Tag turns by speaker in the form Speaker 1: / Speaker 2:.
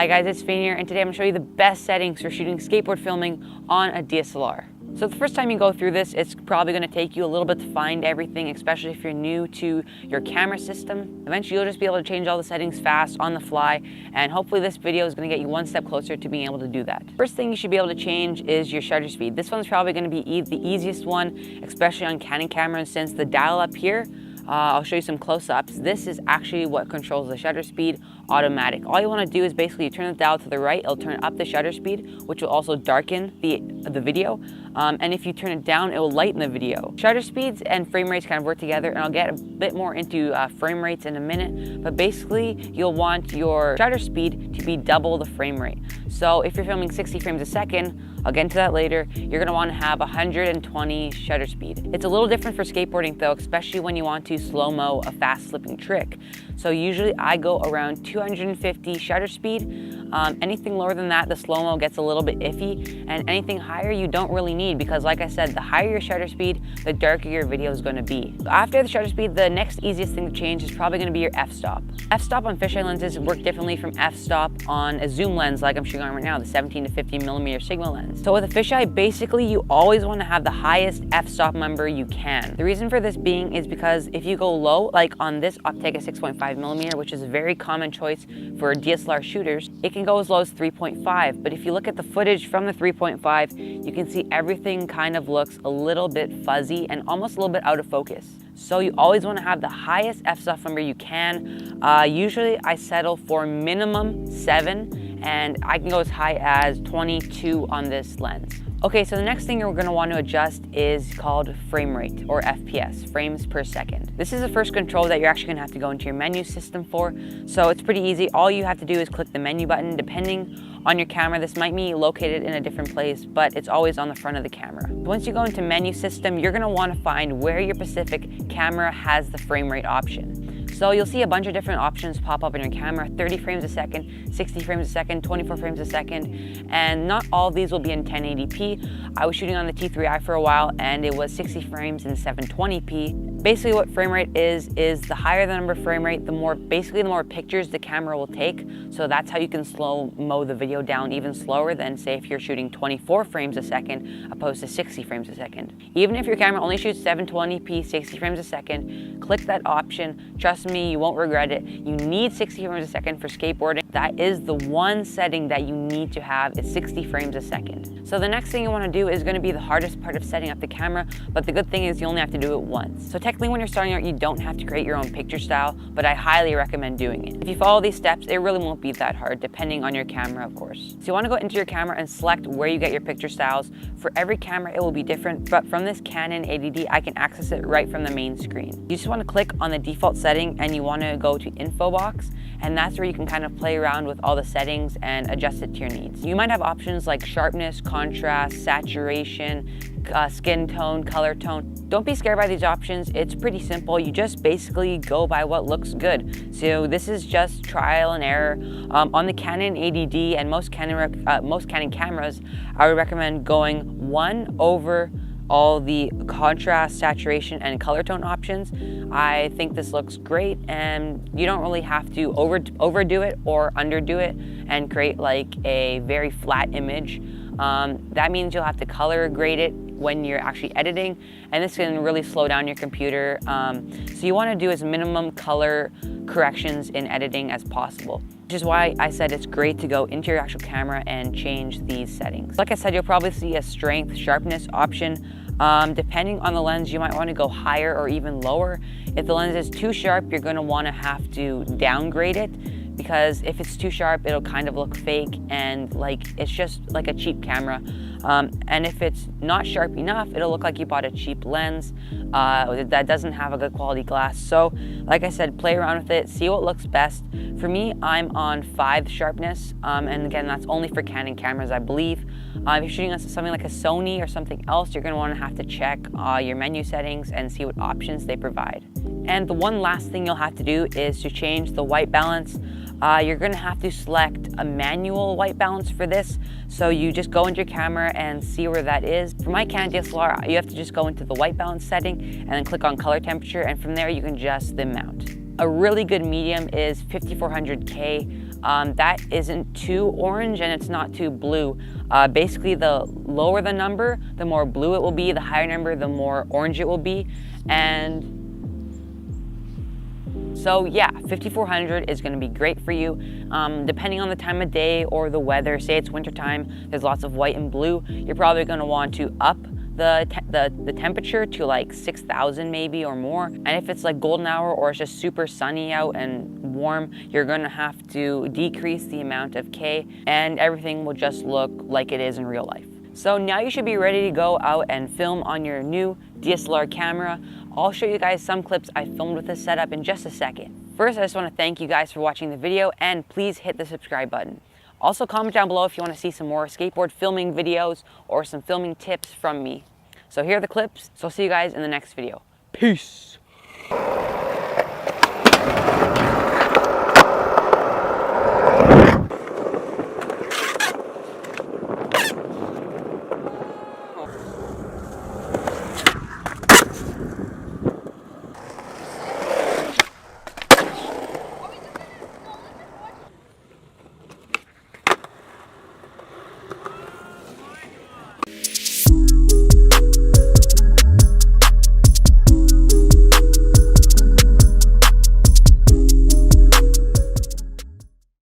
Speaker 1: Hi guys, it's Fane here, and today I'm going to show you the best settings for shooting skateboard filming on a DSLR. So the first time you go through this, it's probably going to take you a little bit to find everything, especially if you're new to your camera system. Eventually you'll just be able to change all the settings fast on the fly, and hopefully this video is going to get you one step closer to being able to do that. First thing you should be able to change is your shutter speed. This one's probably going to be the easiest one, especially on Canon cameras, since the dial up here, I'll show you some close-ups. This is actually what controls the shutter speed automatic. All you want to do is basically turn the dial to the right, it'll turn up the shutter speed, which will also darken the video. And if you turn it down, it will lighten the video. Shutter speeds and frame rates kind of work together, and I'll get a bit more into frame rates in a minute. But basically, you'll want your shutter speed to be double the frame rate. So if you're filming 60 frames a second, I'll get into that later, you're going to want to have 120 shutter speed. It's a little different for skateboarding though, especially when you want to slow-mo a fast slipping trick. So usually I go around 250 shutter speed. Anything lower than that, the slow-mo gets a little bit iffy, and anything higher you don't really need, because like I said, the higher your shutter speed, the darker your video is going to be. After the shutter speed, the next easiest thing to change is probably going to be your f-stop. F-stop on fisheye lenses work differently from f-stop on a zoom lens like I'm shooting on right now, the 17 to 50 millimeter Sigma lens. So with a fisheye, basically you always want to have the highest f-stop number you can. The reason for this being is because if you go low, like on this Opteka 6.5 millimeter, which is a very common choice for DSLR shooters, it can go as low as 3.5. But if you look at the footage from the 3.5, you can see everything kind of looks a little bit fuzzy and almost a little bit out of focus. So you always want to have the highest f-stop number you can. Usually I settle for minimum 7, and I can go as high as 22 on this lens. Okay, so the next thing you're going to want to adjust is called frame rate, or FPS, frames per second. This is the first control that you're actually going to have to go into your menu system for. So it's pretty easy. All you have to do is click the menu button. Depending on your camera, this might be located in a different place, but it's always on the front of the camera. Once you go into menu system, you're going to want to find where your specific camera has the frame rate option. So you'll see a bunch of different options pop up in your camera: 30 frames a second, 60 frames a second, 24 frames a second, and not all of these will be in 1080p. I was shooting on the T3i for a while, and it was 60 frames in 720p. Basically what frame rate is the higher the number of frame rate, the more pictures the camera will take. So that's how you can slow-mo the video down even slower than, say, if you're shooting 24 frames a second opposed to 60 frames a second. Even if your camera only shoots 720p, 60 frames a second, click that option. Trust me, you won't regret it. You need 60 frames a second for skateboarding. That is the one setting that you need to have, is 60 frames a second. So the next thing you want to do is going to be the hardest part of setting up the camera, but the good thing is you only have to do it once. So technically when you're starting out, you don't have to create your own picture style, but I highly recommend doing it. If you follow these steps, it really won't be that hard, depending on your camera, of course. So you want to go into your camera and select where you get your picture styles. For every camera, it will be different, but from this Canon ADD, I can access it right from the main screen. You just want to click on the default setting, and you want to go to info box, and that's where you can kind of play around with all the settings and adjust it to your needs. You might have options like sharpness, contrast, saturation, skin tone, color tone. Don't be scared by these options. It's pretty simple. You just basically go by what looks good. So this is just trial and error. On the Canon ADD and most Canon cameras, I would recommend going 1 over all the contrast, saturation, and color tone options. I think this looks great, and you don't really have to overdo it or underdo it and create like a very flat image. That means you'll have to color grade it when you're actually editing, and this can really slow down your computer. So you want to do as minimum color corrections in editing as possible, which is why I said it's great to go into your actual camera and change these settings. Like I said, you'll probably see a strength, sharpness option. Depending on the lens, you might want to go higher or even lower. If the lens is too sharp, you're going to want to have to downgrade it, because if it's too sharp, it'll kind of look fake and like it's just like a cheap camera. And if it's not sharp enough, it'll look like you bought a cheap lens that doesn't have a good quality glass. So like I said, play around with it, see what looks best. For me, I'm on 5 sharpness, and again, that's only for Canon cameras, I believe. If you're shooting on something like a Sony or something else, you're going to want to have to check your menu settings and see what options they provide. And the one last thing you'll have to do is to change the white balance. You're going to have to select a manual white balance for this. So you just go into your camera and see where that is. For my Canon DSLR, you have to just go into the white balance setting and then click on color temperature, and from there you can adjust the amount. A really good medium is 5400K. that isn't too orange and it's not too blue. Basically, the lower the number, the more blue it will be, the higher number, the more orange it will be. And so yeah, 5400 is going to be great for you. Depending on the time of day or the weather, say it's wintertime, there's lots of white and blue, you're probably going to want to up the temperature to like 6,000 maybe or more. And if it's like golden hour or it's just super sunny out and warm, you're going to have to decrease the amount of K, and everything will just look like it is in real life. So now you should be ready to go out and film on your new DSLR camera. I'll show you guys some clips I filmed with this setup in just a second. First, I just want to thank you guys for watching the video, and please hit the subscribe button. Also, comment down below if you want to see some more skateboard filming videos or some filming tips from me. So here are the clips, so I'll see you guys in the next video. Peace!